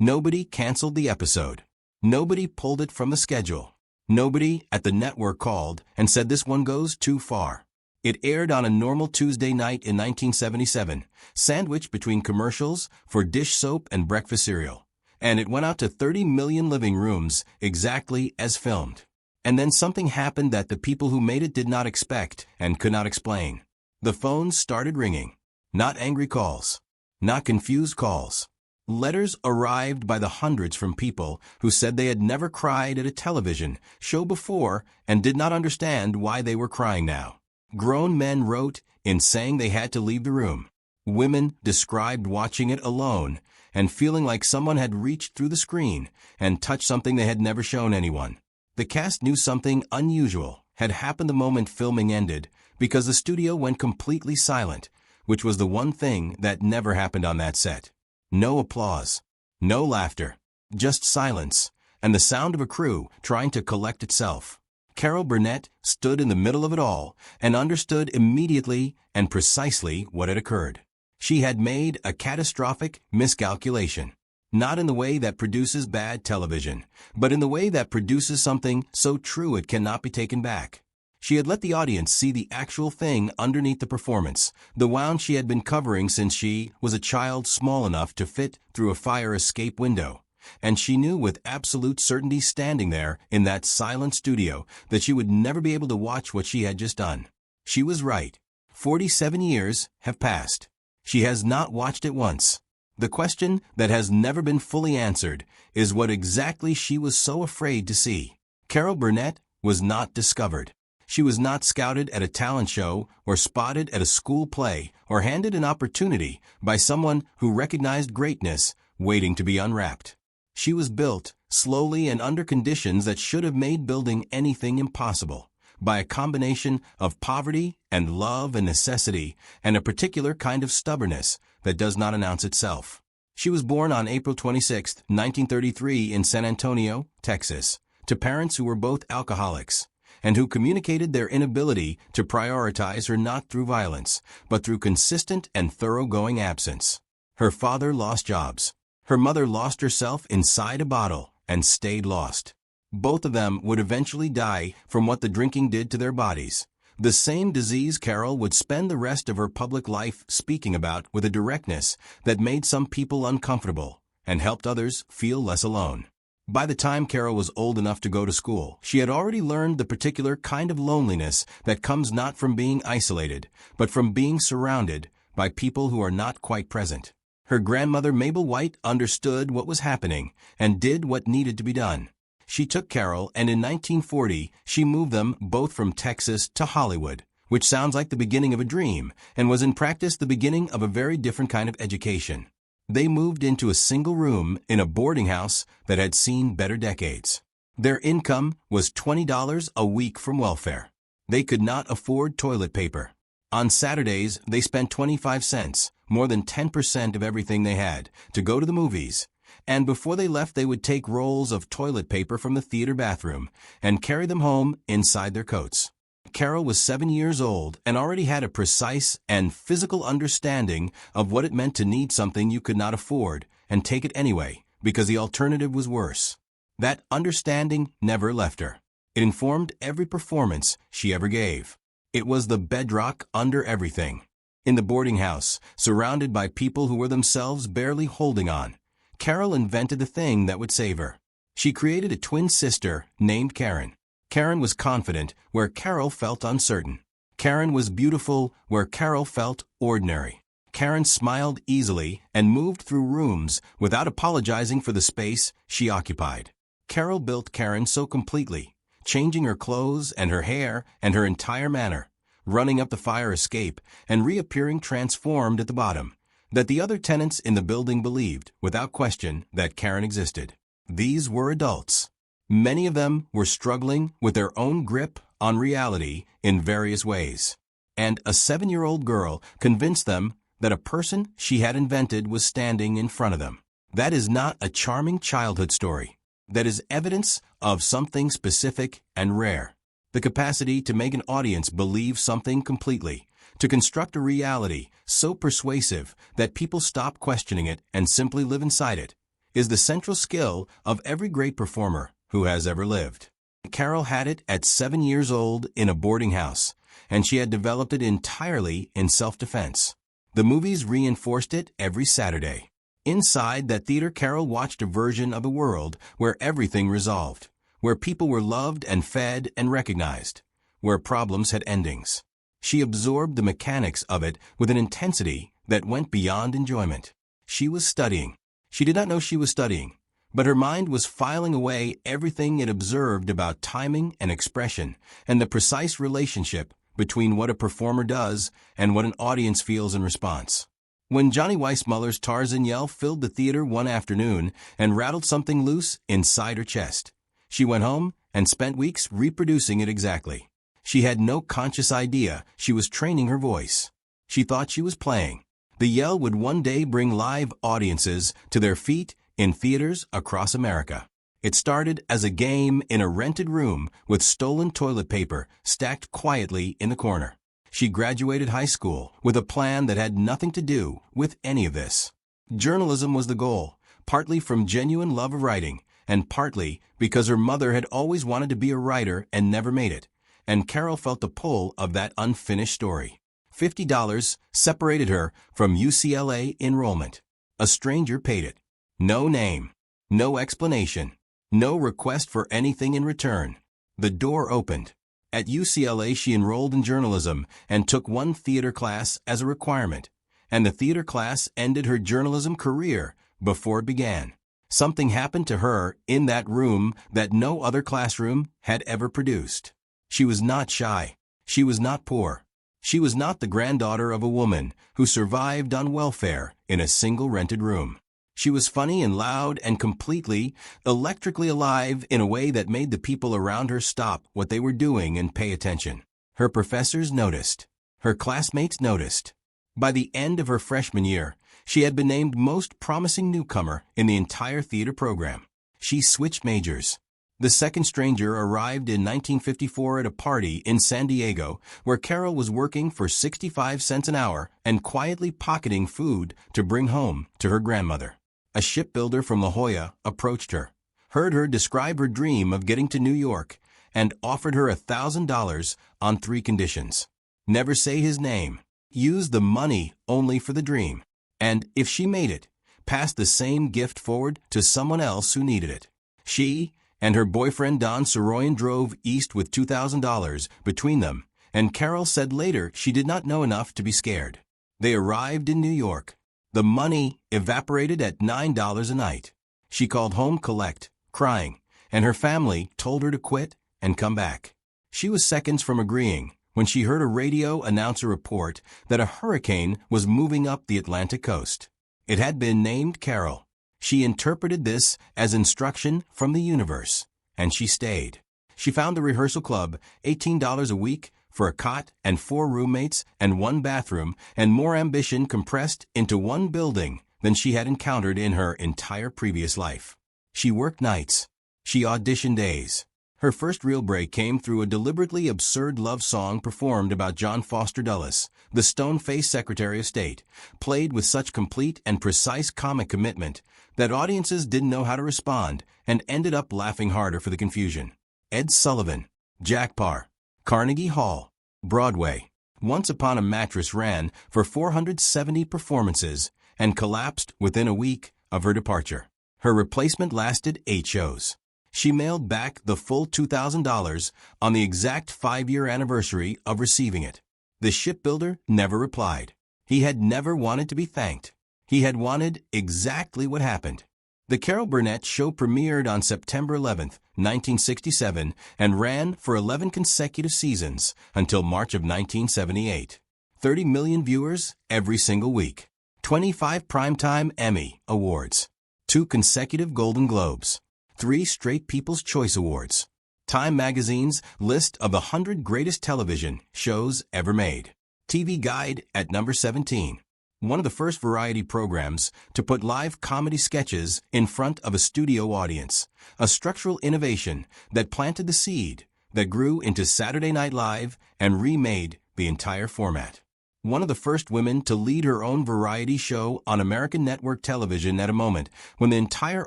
Nobody canceled the episode. Nobody pulled it from the schedule. Nobody at the network called and said this one goes too far. It aired on a normal Tuesday night in 1977, sandwiched between commercials for dish soap and breakfast cereal. And it went out to 30 million living rooms, exactly as filmed. And then something happened that the people who made it did not expect and could not explain. The phones started ringing. Not angry calls. Not confused calls. Letters arrived by the hundreds from people who said they had never cried at a television show before and did not understand why they were crying now. Grown men wrote in saying they had to leave the room. Women described watching it alone and feeling like someone had reached through the screen and touched something they had never shown anyone. The cast knew something unusual had happened the moment filming ended because the studio went completely silent, which was the one thing that never happened on that set. No applause, no laughter, just silence, and the sound of a crew trying to collect itself. Carol Burnett stood in the middle of it all and understood immediately and precisely what had occurred. She had made a catastrophic miscalculation, not in the way that produces bad television, but in the way that produces something so true it cannot be taken back. She had let the audience see the actual thing underneath the performance, the wound she had been covering since she was a child small enough to fit through a fire escape window. And she knew with absolute certainty standing there in that silent studio that she would never be able to watch what she had just done. She was right. 47 years have passed. She has not watched it once. The question that has never been fully answered is what exactly she was so afraid to see. Carol Burnett was not discovered. She was not scouted at a talent show or spotted at a school play or handed an opportunity by someone who recognized greatness waiting to be unwrapped. She was built, slowly and under conditions that should have made building anything impossible, by a combination of poverty and love and necessity and a particular kind of stubbornness that does not announce itself. She was born on April 26, 1933 in San Antonio, Texas, to parents who were both alcoholics, and who communicated their inability to prioritize her not through violence, but through consistent and thoroughgoing absence. Her father lost jobs. Her mother lost herself inside a bottle and stayed lost. Both of them would eventually die from what the drinking did to their bodies. The same disease Carol would spend the rest of her public life speaking about with a directness that made some people uncomfortable and helped others feel less alone. By the time Carol was old enough to go to school, she had already learned the particular kind of loneliness that comes not from being isolated, but from being surrounded by people who are not quite present. Her grandmother Mabel White understood what was happening and did what needed to be done. She took Carol, and in 1940, she moved them both from Texas to Hollywood, which sounds like the beginning of a dream and was in practice the beginning of a very different kind of education. They moved into a single room in a boarding house that had seen better decades. Their income was $20 a week from welfare. They could not afford toilet paper. On Saturdays, they spent 25 cents, more than 10% of everything they had, to go to the movies. And before they left, they would take rolls of toilet paper from the theater bathroom and carry them home inside their coats. Carol was 7 years old and already had a precise and physical understanding of what it meant to need something you could not afford and take it anyway, because the alternative was worse. That understanding never left her. It informed every performance she ever gave. It was the bedrock under everything. In the boarding house, surrounded by people who were themselves barely holding on, Carol invented the thing that would save her. She created a twin sister named Karen. Karen was confident where Carol felt uncertain. Karen was beautiful where Carol felt ordinary. Karen smiled easily and moved through rooms without apologizing for the space she occupied. Carol built Karen so completely, changing her clothes and her hair and her entire manner, running up the fire escape and reappearing transformed at the bottom, that the other tenants in the building believed, without question, that Karen existed. These were adults. Many of them were struggling with their own grip on reality in various ways. And a 7-year-old girl convinced them that a person she had invented was standing in front of them. That is not a charming childhood story. That is evidence of something specific and rare. The capacity to make an audience believe something completely, to construct a reality so persuasive that people stop questioning it and simply live inside it. is the central skill of every great performer who has ever lived. Carol had it at 7 years old in a boarding house, and she had developed it entirely in self-defense. The movies reinforced it every Saturday. Inside that theater, Carol watched a version of a world where everything resolved, where people were loved and fed and recognized, where problems had endings. She absorbed the mechanics of it with an intensity that went beyond enjoyment. She was studying. She did not know she was studying, but her mind was filing away everything it observed about timing and expression and the precise relationship between what a performer does and what an audience feels in response. When Johnny Weissmuller's Tarzan yell filled the theater one afternoon and rattled something loose inside her chest, she went home and spent weeks reproducing it exactly. She had no conscious idea she was training her voice. She thought she was playing. The yell would one day bring live audiences to their feet in theaters across America. It started as a game in a rented room with stolen toilet paper stacked quietly in the corner. She graduated high school with a plan that had nothing to do with any of this. Journalism was the goal, partly from genuine love of writing, and partly because her mother had always wanted to be a writer and never made it, and Carol felt the pull of that unfinished story. $50 separated her from UCLA enrollment. A stranger paid it. No name, no explanation, no request for anything in return. The door opened. At UCLA, she enrolled in journalism and took one theater class as a requirement, and the theater class ended her journalism career before it began. Something happened to her in that room that no other classroom had ever produced. She was not shy. She was not poor. She was not the granddaughter of a woman who survived on welfare in a single rented room. She was funny and loud and completely, electrically alive in a way that made the people around her stop what they were doing and pay attention. Her professors noticed. Her classmates noticed. By the end of her freshman year, she had been named most promising newcomer in the entire theater program. She switched majors. The second stranger arrived in 1954 at a party in San Diego where Carol was working for 65 cents an hour and quietly pocketing food to bring home to her grandmother. A shipbuilder from La Jolla approached her, heard her describe her dream of getting to New York, and offered her $1,000 on 3 conditions. Never say his name, use the money only for the dream, and if she made it, pass the same gift forward to someone else who needed it. She and her boyfriend Don Soroyan drove east with $2,000 between them, and Carol said later she did not know enough to be scared. They arrived in New York. The money evaporated at $9 a night. She called home collect, crying, and her family told her to quit and come back. She was seconds from agreeing when she heard a radio announcer report that a hurricane was moving up the Atlantic coast. It had been named Carol. She interpreted this as instruction from the universe, and she stayed. She found the rehearsal club, $18 a week for a cot and 4 roommates and 1 bathroom, and more ambition compressed into one building than she had encountered in her entire previous life. She worked nights. She auditioned days. Her first real break came through a deliberately absurd love song performed about John Foster Dulles, the stone-faced Secretary of State, played with such complete and precise comic commitment that audiences didn't know how to respond and ended up laughing harder for the confusion. Ed Sullivan, Jack Parr, Carnegie Hall, Broadway. Once Upon a Mattress ran for 470 performances and collapsed within a week of her departure. Her replacement lasted 8 shows. She mailed back the full $2,000 on the exact 5-year anniversary of receiving it. The shipbuilder never replied. He had never wanted to be thanked. He had wanted exactly what happened. The Carol Burnett show premiered on September 11, 1967, and ran for 11 consecutive seasons until March of 1978. 30 million viewers every single week. 25 Primetime Emmy Awards. 2 consecutive Golden Globes. 3 straight People's Choice Awards. Time Magazine's list of the 100 greatest television shows ever made. TV Guide at number 17. One of the first variety programs to put live comedy sketches in front of a studio audience. A structural innovation that planted the seed that grew into Saturday Night Live and remade the entire format. one of the first women to lead her own variety show on American network television at a moment when the entire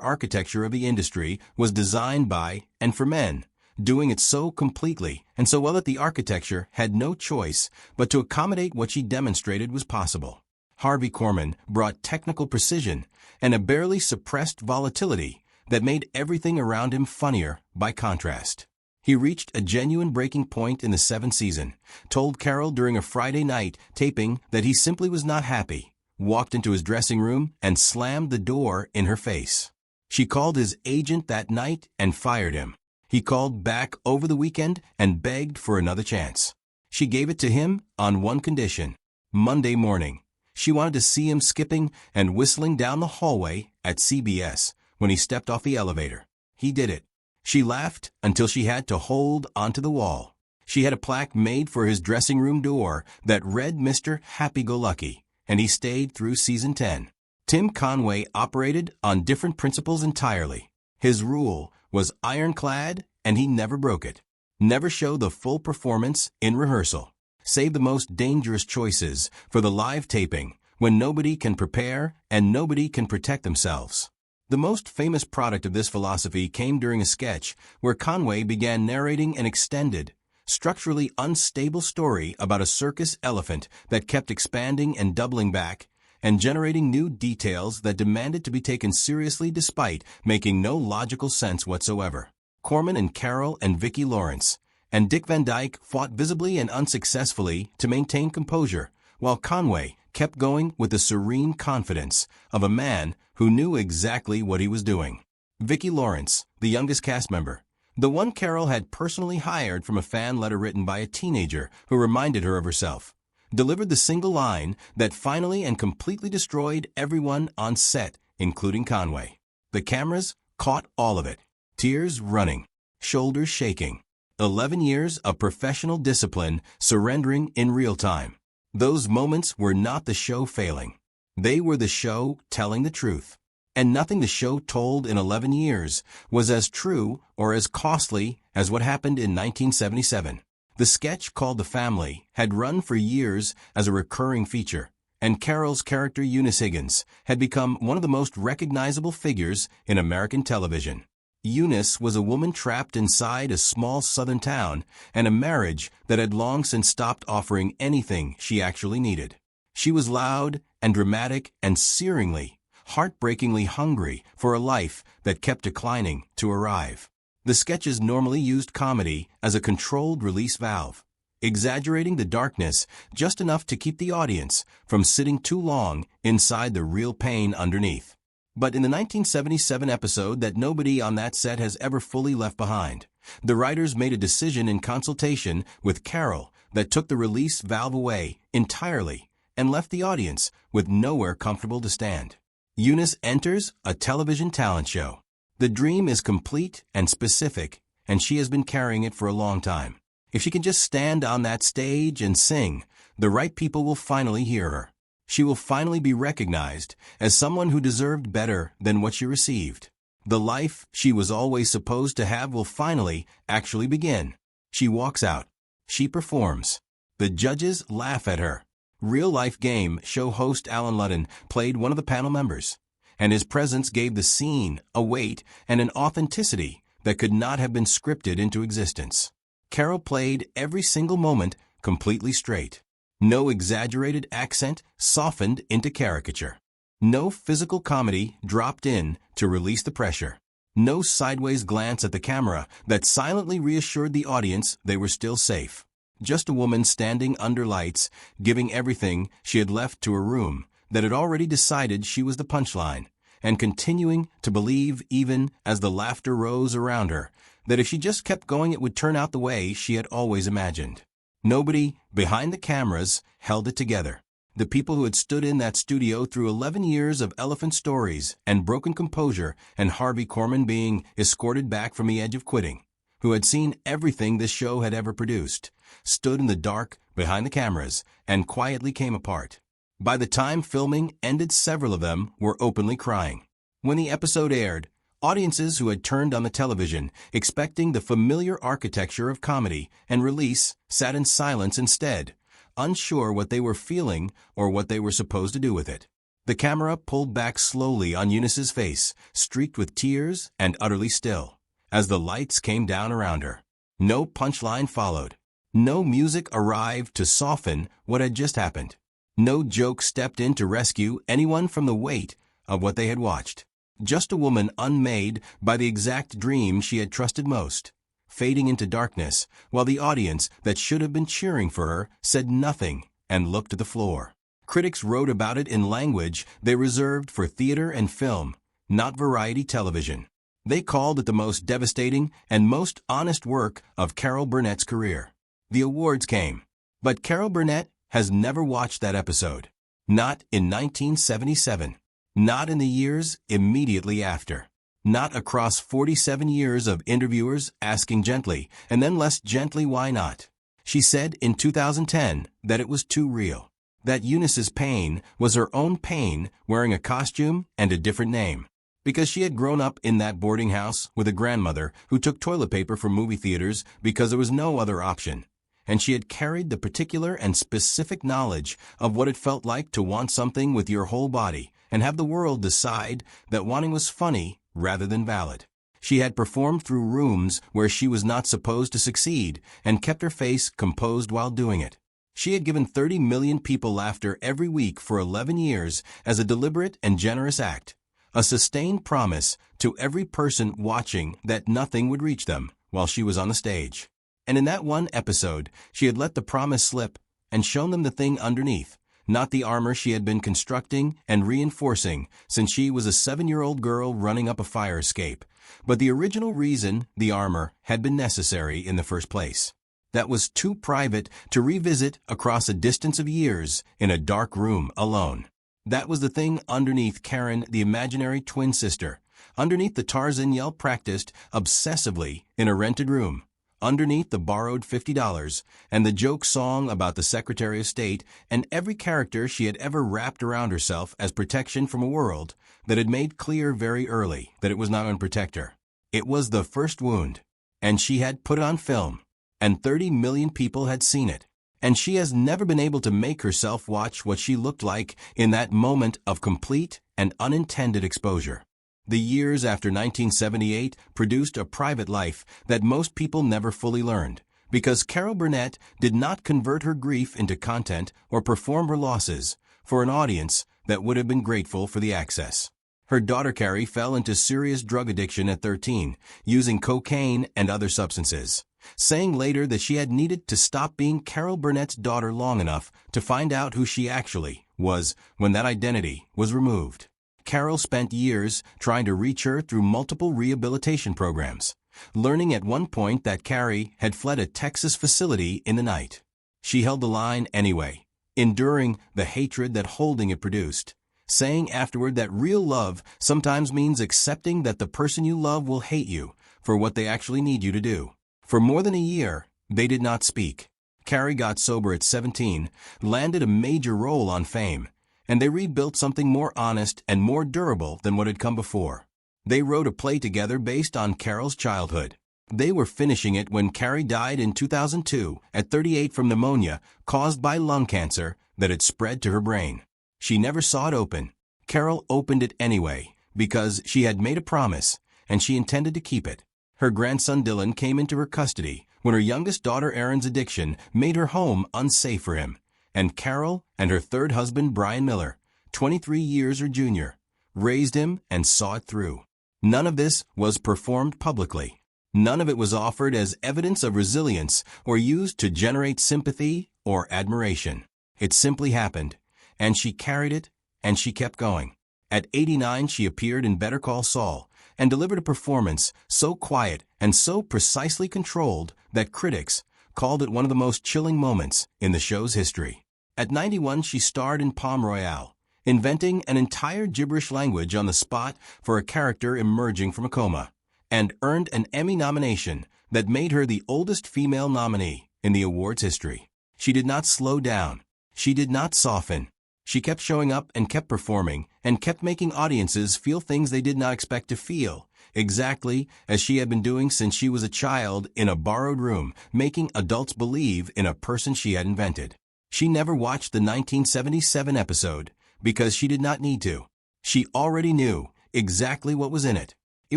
architecture of the industry was designed by and for men, doing it so completely and so well that the architecture had no choice but to accommodate what she demonstrated was possible. Harvey Korman brought technical precision and a barely suppressed volatility that made everything around him funnier by contrast. He reached a genuine breaking point in the seventh season, told Carol during a Friday night taping that he simply was not happy, walked into his dressing room, and slammed the door in her face. She called his agent that night and fired him. He called back over the weekend and begged for another chance. She gave it to him on one condition. Monday morning, she wanted to see him skipping and whistling down the hallway at CBS when he stepped off the elevator. He did it. She laughed until she had to hold onto the wall. She had a plaque made for his dressing room door that read Mr. Happy-Go-Lucky, and he stayed through season 10. Tim Conway operated on different principles entirely. His rule was ironclad, and he never broke it. Never show the full performance in rehearsal. Save the most dangerous choices for the live taping when nobody can prepare and nobody can protect themselves. The most famous product of this philosophy came during a sketch where Conway began narrating an extended, structurally unstable story about a circus elephant that kept expanding and doubling back and generating new details that demanded to be taken seriously despite making no logical sense whatsoever. Korman and Carol and Vicki Lawrence and Dick Van Dyke fought visibly and unsuccessfully to maintain composure, while Conway kept going with the serene confidence of a man who knew exactly what he was doing. Vicki Lawrence, the youngest cast member, the one Carol had personally hired from a fan letter written by a teenager who reminded her of herself, delivered the single line that finally and completely destroyed everyone on set, including Conway. The cameras caught all of it. Tears running, shoulders shaking. 11 years of professional discipline surrendering in real time. Those moments were not the show failing. They were the show telling the truth. And nothing the show told in 11 years was as true or as costly as what happened in 1977. The sketch called The Family had run for years as a recurring feature, and Carol's character Eunice Higgins had become one of the most recognizable figures in American television. Eunice was a woman trapped inside a small southern town and a marriage that had long since stopped offering anything she actually needed. She was loud and dramatic and searingly, heartbreakingly hungry for a life that kept declining to arrive. The sketches normally used comedy as a controlled release valve, exaggerating the darkness just enough to keep the audience from sitting too long inside the real pain underneath. But in the 1977 episode that nobody on that set has ever fully left behind, the writers made a decision in consultation with Carol that took the release valve away entirely and left the audience with nowhere comfortable to stand. Eunice enters a television talent show. The dream is complete and specific, and she has been carrying it for a long time. If she can just stand on that stage and sing, the right people will finally hear her. She will finally be recognized as someone who deserved better than what she received. The life she was always supposed to have will finally actually begin. She walks out. She performs. The judges laugh at her. Real-life game show host Alan Ludden played one of the panel members, and his presence gave the scene a weight and an authenticity that could not have been scripted into existence. Carol played every single moment completely straight. No exaggerated accent softened into caricature. No physical comedy dropped in to release the pressure. No sideways glance at the camera that silently reassured the audience they were still safe. Just a woman standing under lights, giving everything she had left to a room that had already decided she was the punchline, and continuing to believe even as the laughter rose around her, that if she just kept going it would turn out the way she had always imagined. Nobody behind the cameras held it together. The people who had stood in that studio through 11 years of elephant stories and broken composure and Harvey Korman being escorted back from the edge of quitting, who had seen everything this show had ever produced, stood in the dark behind the cameras and quietly came apart. By the time filming ended, several of them were openly crying. When the episode aired, audiences who had turned on the television, expecting the familiar architecture of comedy and release, sat in silence instead, unsure what they were feeling or what they were supposed to do with it. The camera pulled back slowly on Eunice's face, streaked with tears and utterly still, as the lights came down around her. No punchline followed. No music arrived to soften what had just happened. No joke stepped in to rescue anyone from the weight of what they had watched. Just a woman unmade by the exact dream she had trusted most, fading into darkness, while the audience that should have been cheering for her said nothing and looked to the floor. Critics wrote about it in language they reserved for theater and film, not variety television. They called it the most devastating and most honest work of Carol Burnett's career. The awards came, but Carol Burnett has never watched that episode. Not in 1977. Not in the years immediately after. Not across 47 years of interviewers asking gently, and then less gently why not. She said in 2010 that it was too real. That Eunice's pain was her own pain wearing a costume and a different name. Because she had grown up in that boarding house with a grandmother who took toilet paper from movie theaters because there was no other option. And she had carried the particular and specific knowledge of what it felt like to want something with your whole body and have the world decide that wanting was funny rather than valid. She had performed through rooms where she was not supposed to succeed and kept her face composed while doing it. She had given 30 million people laughter every week for 11 years as a deliberate and generous act, a sustained promise to every person watching that nothing would reach them while she was on the stage. And in that one episode, she had let the promise slip and shown them the thing underneath, not the armor she had been constructing and reinforcing since she was a 7-year-old girl running up a fire escape, but the original reason the armor had been necessary in the first place. That was too private to revisit across a distance of years in a dark room alone. That was the thing underneath Karen, the imaginary twin sister, underneath the Tarzan yell practiced obsessively in a rented room, underneath the borrowed $50 and the joke song about the Secretary of State and every character she had ever wrapped around herself as protection from a world that had made clear very early that it was not going to protect her. It was the first wound, and she had put it on film, and 30 million people had seen it. And she has never been able to make herself watch what she looked like in that moment of complete and unintended exposure. The years after 1978 produced a private life that most people never fully learned, because Carol Burnett did not convert her grief into content or perform her losses for an audience that would have been grateful for the access. Her daughter Carrie fell into serious drug addiction at 13, using cocaine and other substances, saying later that she had needed to stop being Carol Burnett's daughter long enough to find out who she actually was when that identity was removed. Carol spent years trying to reach her through multiple rehabilitation programs, learning at one point that Carrie had fled a Texas facility in the night. She held the line anyway, enduring the hatred that holding it produced, saying afterward that real love sometimes means accepting that the person you love will hate you for what they actually need you to do. For more than a year, they did not speak. Carrie got sober at 17, landed a major role on Fame, and they rebuilt something more honest and more durable than what had come before. They wrote a play together based on Carol's childhood. They were finishing it when Carrie died in 2002 at 38 from pneumonia caused by lung cancer that had spread to her brain. She never saw it open. Carol opened it anyway because she had made a promise and she intended to keep it. Her grandson Dylan came into her custody when her youngest daughter Erin's addiction made her home unsafe for him. And Carol and her third husband Brian Miller, 23 years her junior, raised him and saw it through. None of this was performed publicly. None of it was offered as evidence of resilience or used to generate sympathy or admiration. It simply happened, and she carried it, and she kept going. At 89, she appeared in Better Call Saul and delivered a performance so quiet and so precisely controlled that critics called it one of the most chilling moments in the show's history. At 91, she starred in Palm Royale, inventing an entire gibberish language on the spot for a character emerging from a coma, and earned an Emmy nomination that made her the oldest female nominee in the awards history. She did not slow down. She did not soften. She kept showing up and kept performing and kept making audiences feel things they did not expect to feel, exactly as she had been doing since she was a child in a borrowed room, making adults believe in a person she had invented. She never watched the 1977 episode because she did not need to. She already knew exactly what was in it. It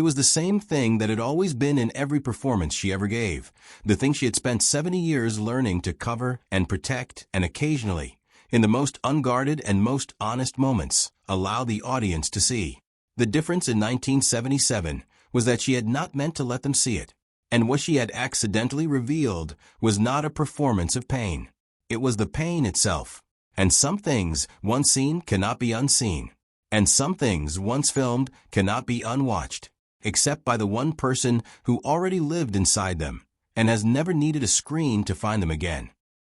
was the same thing that had always been in every performance she ever gave, the thing she had spent 70 years learning to cover and protect and occasionally, in the most unguarded and most honest moments, allow the audience to see. The difference in 1977 was that she had not meant to let them see it, and what she had accidentally revealed was not a performance of pain. It was the pain itself. And some things once seen cannot be unseen, and some things once filmed cannot be unwatched, except by the one person who already lived inside them and has never needed a screen to find them again.